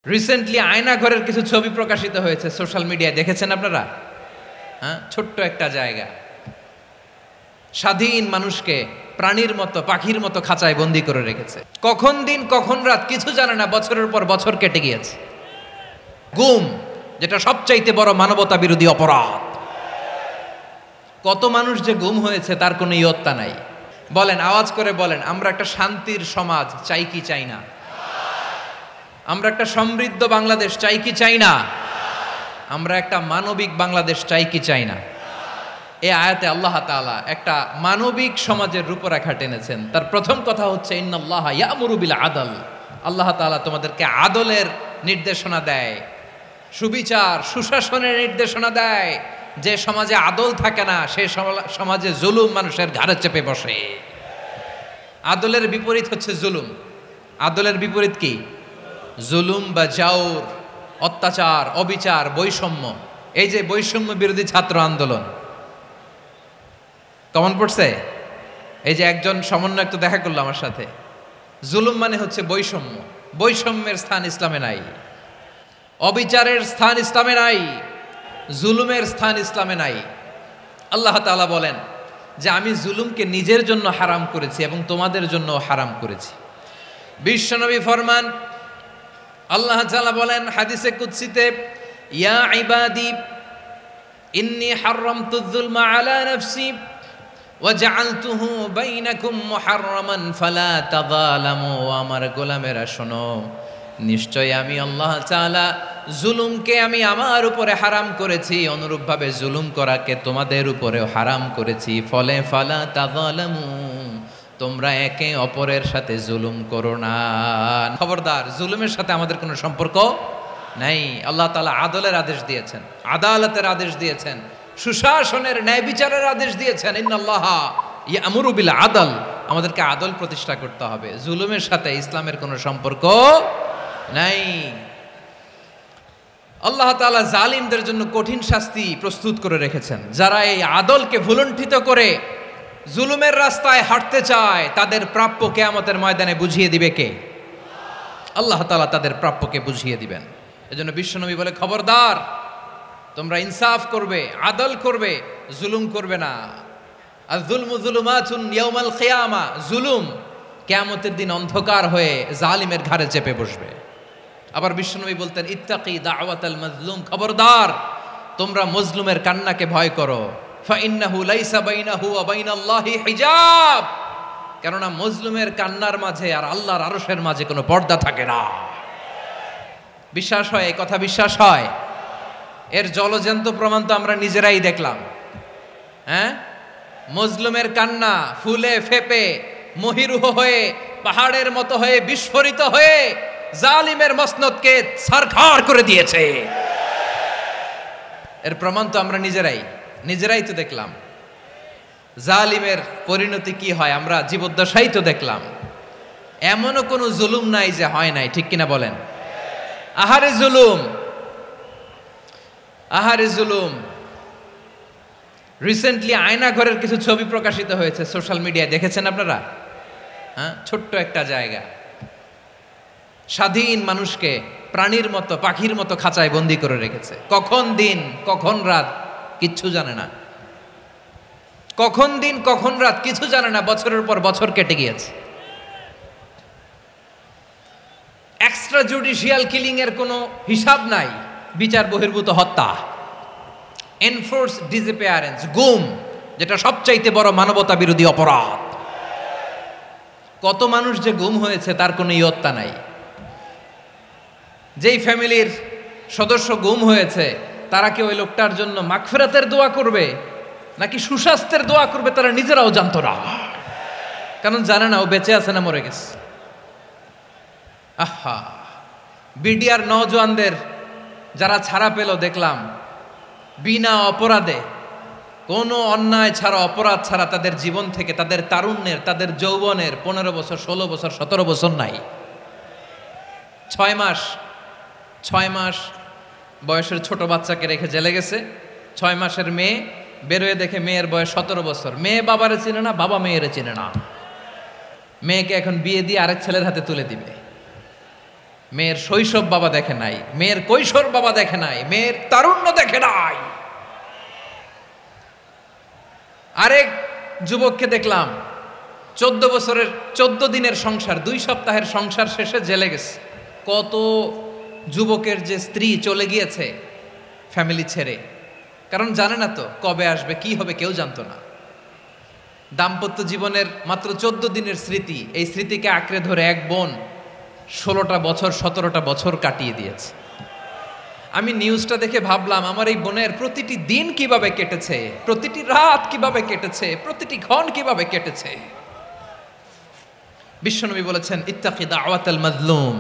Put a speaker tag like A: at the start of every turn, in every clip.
A: Recently আয়না ঘরের কিছু ছবি প্রকাশিত হয়েছে সোশ্যাল মিডিয়ায়, দেখেছেন আপনারা? হ্যাঁ, ছোট্ট একটা জায়গা স্বাধীন মানুষকে প্রাণীর মতো পাখির মতো খাঁচায় বন্দি করে রেখেছে। কখন দিন কখন রাত কিছু জানে না, বছরের পর বছর কেটে গিয়েছে। গুম, যেটা সবচাইতে বড় মানবতা বিরোধী অপরাধ। কত মানুষ যে গুম হয়েছে তার কোনো ইয়ত্তা নাই। বলেন, আওয়াজ করে বলেন, আমরা একটা শান্তির সমাজ চাই কি চাই না? আমরা একটা সমৃদ্ধ বাংলাদেশ চাই কি চাই না? আমরা একটা মানবিক বাংলাদেশ চাই কি চাই না? এই আয়াতে আল্লাহ তাআলা একটা মানবিক সমাজের রূপরেখা টেনেছেন। তার প্রথম কথা হচ্ছে ইন্নাল্লাহা ইয়ামুরু বিল আদল। আল্লাহ তাআলা তোমাদেরকে আদলের নির্দেশনা দেয়, সুবিচার সুশাসনের নির্দেশনা দেয়। যে সমাজে আদল থাকে না সেই সমাজে জুলুম মানুষের ঘাড়ে চেপে বসে। আদলের বিপরীত হচ্ছে জুলুম। আদলের বিপরীত কি? জুলুম বা জাওর, অত্যাচার, অবিচার, বৈষম্য। এই যে বৈষম্য বিরোধী ছাত্র আন্দোলন কমন পড়ছে? এই যে একজন সমন্বয়ক তো দেখা করলো আমার সাথে। জুলুম মানে হচ্ছে বৈষম্য। বৈষম্যের স্থান ইসলামে নাই, অবিচারের স্থান ইসলামে নাই, জুলুমের স্থান ইসলামে নাই। আল্লাহ তাআলা বলেন যে আমি জুলুমকে নিজের জন্য হারাম করেছি এবং তোমাদের জন্য হারাম করেছি। বিশ্বনবী ফরমান, আল্লাহ তাআলা বলেন হাদিসে কুদসিতে, ইয়া ইবাদি ইন্নী হারামতুয যুলমা আলা নাফসি ওয়া জাআলতুহু বাইনাকুম মুহাররামান ফালা তাযালামু। আমার গোলামেরা শোনো, নিশ্চয় আমি আল্লাহ তাআলা জুলুমকে আমি আমার উপরে হারাম করেছি, অনুরূপভাবে জুলুম করাকে তোমাদের উপরেও হারাম করেছি। ফলে ফালা তাযালামু, তোমরা একে অপরের সাথে জুলুম করো না। খবরদার, জুলুমের সাথে আমাদের কোনো সম্পর্ক নাই। আল্লাহ তাআলা আদলের আদেশ দিয়েছেন, আদালতের আদেশ দিয়েছেন, সুশাসনের ন্যায় বিচারের আদেশ দিয়েছেন। ইন্নাল্লাহা ইয়ামুরু বিল আদল, আমাদেরকে আদল প্রতিষ্ঠা করতে হবে। জুলুমের সাথে ইসলামের কোনো সম্পর্ক নাই। আল্লাহ তাআলা জালিমদের জন্য কঠিন শাস্তি প্রস্তুত করে রেখেছেন। যারা এই আদলকে ভুলুণ্ঠিত করে জুলুমের রাস্তায় হাঁটতে চায় তাদের প্রাপ্য কিয়ামতের ময়দানে বুঝিয়ে দিবে কে? আল্লাহ তাআলা তাদের প্রাপ্যকে বুঝিয়ে দিবেন। এজন্য বিশ্বনবী বলে, খবরদার, তোমরা ইনসাফ করবে, আদল করবে, জুলুম করবে না। আয-যুলমু যুলুমাতুন ইয়াউমাল কিয়ামা, জুলুম কিয়ামতের দিন অন্ধকার হয়ে জালিমের ঘাড়ে চেপে বসবে। আবার বিশ্বনবী বলতেন, ইত্তাকি দাওয়াতাল মাজলুম, খবরদার, তোমরা মজলুমের কান্নাকে ভয় করো। ফাইন্নাহু লাইসা বাইনাহু ওয়া বাইনাল্লাহি হিজাব, কেননা মজলুমের কান্নার মাঝে আর আল্লাহর আরশের মাঝে কোনো পর্দা থাকে না। বিশ্বাস হয়? এই কথা বিশ্বাস হয়? এর জলজ্যান্ত প্রমাণ তো আমরা নিজেরাই দেখলাম। হ্যাঁ, মজলুমের কান্না ফুলে ফেপে মহিরুহ হয়ে পাহাড়ের মতো হয়ে বিস্ফোরিত হয়ে জালিমের মসনদকে ছারখার করে দিয়েছে। এর প্রমাণ তো আমরা নিজেরাই তো দেখলাম। জালিমের পরিণতি কি হয় আমরা জীবদ্দশাই তো দেখলাম। এমনও কোনো জুলুম নাই যে হয় নাই, ঠিক কিনা বলেন? আহারে জুলুম, আহারে জুলুম। রিসেন্টলি আয়না ঘরের কিছু ছবি প্রকাশিত হয়েছে সোশ্যাল মিডিয়ায়, দেখেছেন আপনারা? হ্যাঁ, ছোট্ট একটা জায়গা স্বাধীন মানুষকে প্রাণীর মতো পাখির মতো খাঁচায় বন্দি করে রেখেছে। কখন দিন কখন রাত কিচ্ছু জানে না, কখন দিন কখন রাত কিছু জানে না, বছরের পর বছর কেটে গিয়েছে। এক্সট্রা জুডিশিয়াল কিলিং এর কোনো হিসাব নাই, বিচার বহির্ভূত হত্যা, এনফোর্স ডিসঅ্যাপিয়ারেন্স, গুম, যেটা সবচাইতে বড় মানবতা বিরোধী অপরাধ। কত মানুষ যে গুম হয়েছে তার কোনো ইয়ত্তা নাই। যেই ফ্যামিলির সদস্য গুম হয়েছে তারা কি ওই লোকটার জন্য মাগফিরাতের দোয়া করবে নাকি সুস্বাস্থ্যের দোয়া করবে তারা নিজেরাও জানতো না, কারণ জানে না ও বেঁচে আছে না মরে গেছে। আহা, বিডিআর নওজোয়ানদের যারা ছাড়া পেল দেখলাম, বিনা অপরাধে, কোনো অন্যায় ছাড়া অপরাধ ছাড়া তাদের জীবন থেকে, তাদের তারুণ্যের, তাদের যৌবনের 15 বছর 16 বছর 17 বছর নাই, 6 মাস বয়সের ছোট বাচ্চাকে রেখে জেলে গেছে। 6 মাসের মেয়ে বেরোয় দেখে মেয়ের বয়স 17 বছর। মেয়ে বাবারে চিনে না, বাবা মেয়েরে চিনে না। মেয়েকে এখন বিয়ে দিয়ে আরেক ছেলের হাতে তুলে দিবে। মেয়ের শৈশব বাবা দেখে নাই, মেয়ের কৈশোর বাবা দেখে নাই, মেয়ের তারুণ্য দেখে নাই। আরেক যুবককে দেখলাম 14 বছরের 14 দিনের সংসার, 2 সপ্তাহের সংসার শেষে জেলে গেছে। কত যুবকের যে স্ত্রী চলে গিয়েছে ফ্যামিলি ছেড়ে, কারণ জানে না তো কবে আসবে, কি হবে, কেউ জানতো না। দাম্পত্য জীবনের মাত্র 14 দিনের স্মৃতি, এই স্মৃতিকে আঁকড়ে ধরে এক বোন 16টা বছর 17টা বছর কাটিয়ে দিয়েছে। আমি নিউজটা দেখে ভাবলাম, আমার এই বোনের প্রতিটি দিন কিভাবে কেটেছে, প্রতিটি রাত কিভাবে কেটেছে, প্রতিটি ক্ষণ কিভাবে কেটেছে। বিশ্বনবী বলেছেন, ইত্তাকি দাওয়াতাল মাজলুম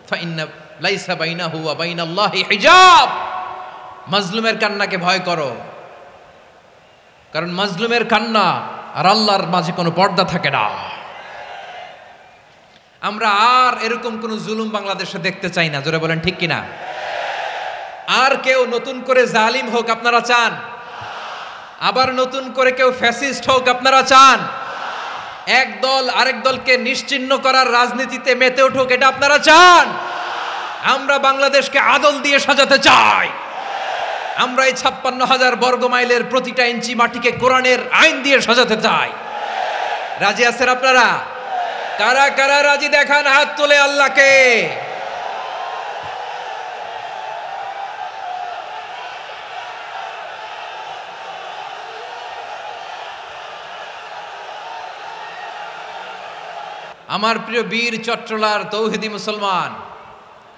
A: ফাইন্না লাইসা বাইনাহু ওয়া বাইনাল্লাহি হিজাব। মাজলুমের কান্নাকে ভয় করো, কারণ মাজলুমের কান্না আর আল্লাহর মাঝে কোনো পর্দা থাকে না। আমরা আর এরকম কোন জুলুম বাংলাদেশে দেখতে চাই না, জোরে বলেন ঠিক কিনা? আর কেউ নতুন করে জালিম হোক আপনারা চান? আবার নতুন করে কেউ ফ্যাসিস্ট হোক আপনারা চান? এক দল আরেক দলকে নিশ্চিহ্ন করার রাজনীতিতে মেতে উঠুক এটা আপনারা চান? আমরা বাংলাদেশকে আদল দিয়ে সাজাতে চাই। আমরা এই 56,000 বর্গ মাইলের প্রতিটা ইঞ্চি মাটিকে কোরআনের আইন দিয়ে সাজাতে চাই। রাজি আছেন আপনারা? কারা কারা রাজি দেখান হাত তুলে আল্লাহকে। আমার প্রিয় বীর চট্টলার তৌহিদি মুসলমান,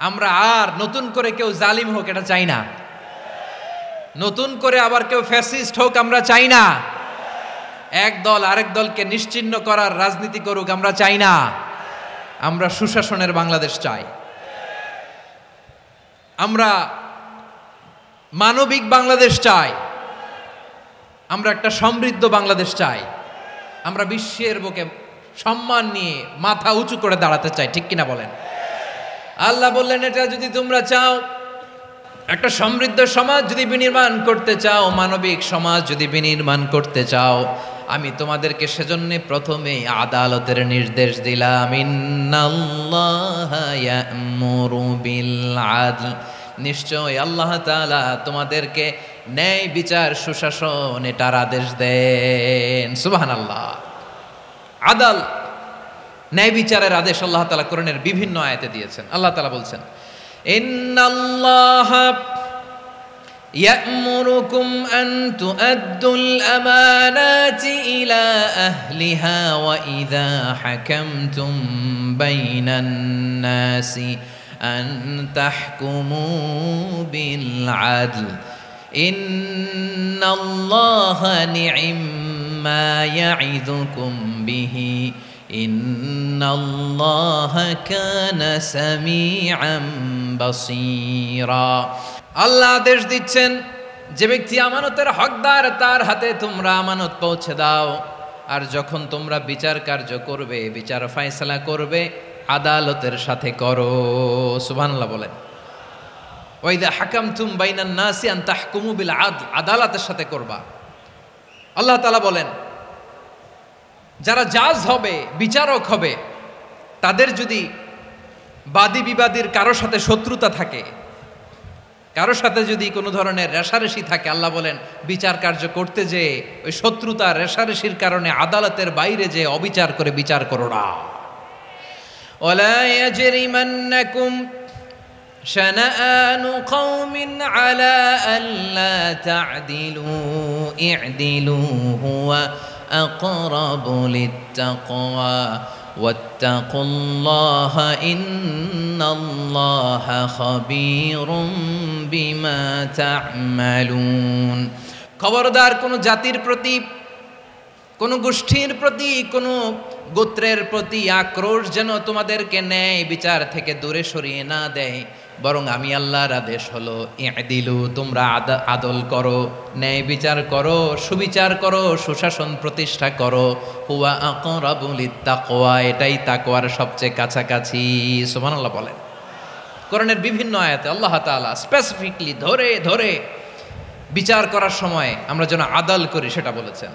A: আমরা আর নতুন করে কেউ জালিম হোক এটা চাই না, নতুন করে আবার কেউ ফ্যাসিস্ট হোক আমরা চাই না, এক দল আরেক দলকে নিশ্চিহ্ন করার রাজনীতি করুক আমরা চাই না। আমরা সুশাসনের বাংলাদেশ চাই, আমরা মানবিক বাংলাদেশ চাই, আমরা একটা সমৃদ্ধ বাংলাদেশ চাই, আমরা বিশ্বের বুকে সম্মান নিয়ে মাথা উঁচু করে দাঁড়াতে চাই, ঠিক কিনা বলেন? আল্লাহ বললেন, এটা যদি তোমরা চাও, একটা সমৃদ্ধ সমাজ যদি বিনির্মাণ করতে চাও, মানবিক সমাজ যদি বিনির্মাণ করতে চাও, আমি তোমাদেরকে সেজন্য প্রথমে আদালতের নির্দেশ দিলাম। ইন্নাল্লাহা ইয়া'মুরু বিল আদল, নিশ্চয় আল্লাহ তাআলা তোমাদেরকে ন্যায় বিচার সুশাসন এটার আদেশ দেন। সুবহানাল্লাহ। আদাল, ন্যায় বিচারের আদেশ আল্লাহ তাআলা কোরআনের বিভিন্ন আয়াতে দিয়েছেন। আল্লাহ তাআলা বলছেন, ইন্নাল্লাহা ইয়া'মুরুকুম আন তুআদ্দুল আমানাতি ইলা আহলিহা ওয়া ইযা হাকামতুম বাইনান নাসি আন তাহকুমু বিল আদল ইন্নাল্লাহা নি'ম্মা ইয়া'iযুকুম বিহি ইন্নাল্লাহা কানা সামিআন বাসীরা। আল্লাহ আদেশ দিচ্ছেন, যে ব্যক্তি আমানতের হকদার তার হাতে তোমরা আমানত পৌঁছে দাও, আর যখন তোমরা বিচার কার্য করবে, বিচার ফয়সালা করবে, আদালতের সাথে করো। সুবহানাল্লাহ বলেন। ওয়া ইযা হাকামতুম বাইনান নাসি আন তাহকুমু বিল আদল, আদালতের সাথে করবা। আল্লাহ তাআলা বলেন, যারা জাজ হবে, বিচারক হবে, তাদের যদি বাদী বিবাদীর কারো সাথে শত্রুতা থাকে, কারো সাথে যদি কোনো ধরনের রেষারেষি থাকে, আল্লাহ বলেন বিচার কার্য করতে যে ওই শত্রুতা রেষারেষির কারণে আদালতের বাইরে যে অবিচার করে বিচার করো না। ওয়ালা ইয়াজরিমান্নাকুম শানাআনু কওমিন আলা আল্লা তা'দিলু ই'দিলু হুয়া আকরাবু লিত্তাকওয়া ওয়াত্তাকুল্লাহা ইন্নাল্লাহা খাবীরুম বিমা তা'মালুন। খবরদার কোন জাতির প্রতি, কোন গোষ্ঠীর প্রতি, কোন গোত্রের প্রতি আক্রোশ যেন তোমাদেরকে ন্যায় বিচার থেকে দূরে সরিয়ে না দেয়, বরং আমি আল্লাহর আদেশ হলো ই'দিলু, তোমরা আদল করো, ন্যায় বিচার করো, সুবিচার করো, সুশাসন প্রতিষ্ঠা করো। হুয়া আকরাবু লিত্তাকওয়া, এটাই তাকওয়ার সবচেয়ে কাছাকাছি। সুবহানাল্লাহ বলেন। কোরআনের বিভিন্ন আয়াতে আল্লাহ তাআলা স্পেসিফিকলি ধরে ধরে বিচার করার সময় আমরা যেন আদল করি সেটা বলেছেন।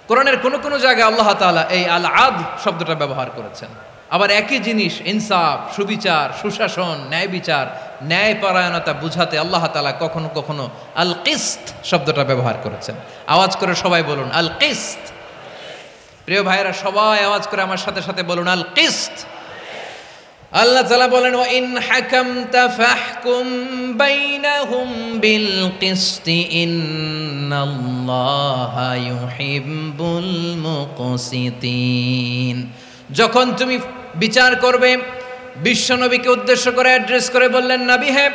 A: কোরআনের কোন কোন জায়গায় আল্লাহ তাআলা এই আল আদ শব্দটা ব্যবহার করেছেন। আবার একই জিনিস ইনসাফ, সুবিচার, সুশাসন, ন্যায় বিচার, ন্যায়পরায়ণতা বুঝাতে আল্লাহ তাআলা কখনো কখনো আল কিসত শব্দটা ব্যবহার করেছেন। আওয়াজ করে সবাই বলুন আল কিসত। প্রিয় ভাইরা, সবাই আওয়াজ করে আমার সাথে সাথে বলুন আল কিসত। আল্লাহ তাআলা বলেন ওয়া ইন হাকামতা ফাহকুম বাইনাহুম বিল কিসতি ইন্নাল্লাহা ইউহিব্বুল মুকসিতিন। যখন তুমি বিচার করবে, বিশ্বনবীকে উদ্দেশ্য করে অ্যাড্রেস করে বললেন, নবী হে,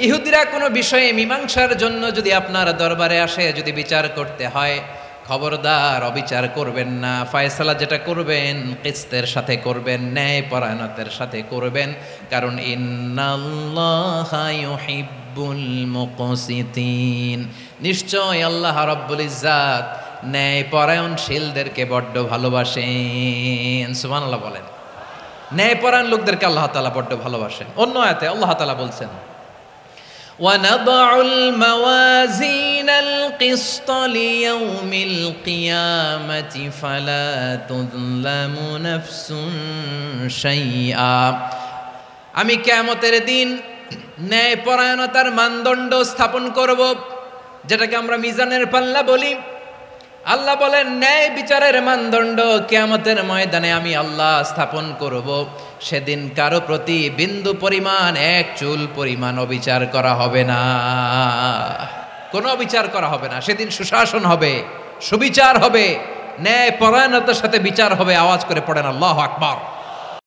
A: ইহুদিরা কোনো বিষয়ে মীমাংসার জন্য যদি আপনার দরবারে আসে, যদি বিচার করতে হয়, খবরদার অবিচার করবেন না। ফয়সালা যেটা করবেন কিসতের সাথে করবেন, ন্যায় পরায়ণতার সাথে করবেন, কারণ ইন্নাল্লাহা ইউহিব্বুল মুকসিতিন, নিশ্চয় আল্লাহ রাব্বুল ইজ্জাত ন্যায় পরায়ণশীলদেরকে বড্ড ভালোবাসেন। সুবহানাল্লাহ বলেন। ন্যায় পরায়ণ লোকদেরকে আল্লাহ তাআলা বড্ড ভালোবাসেন। অন্য আয়াতে আল্লাহ তাআলা বলছেন وَنَضَعُ الْمَوَازِينَ الْقِسْطَ لِيَوْمِ الْقِيَامَةِ فَلَا تُظْلَمُ نَفْسٌ شَيْئًا। আমি কিয়ামতের দিন ন্যায়পরায়ণতার মানদণ্ড স্থাপন করব, যেটাকে আমরা মিজানের পাল্লা বলি। আল্লাহ বলেন ন্যায় বিচারের মানদণ্ড কিয়ামতের ময়দানে আমি আল্লাহ স্থাপন করব। সেদিন কারো প্রতি বিন্দু পরিমাণ, এক চুল পরিমাণ অবিচার করা হবে না, কোনো অবিচার করা হবে না। সেদিন সুশাসন হবে, সুবিচার হবে, ন্যায় পরায়ণতার সাথে বিচার হবে। আওয়াজ করে পড়েন আল্লাহু আকবার।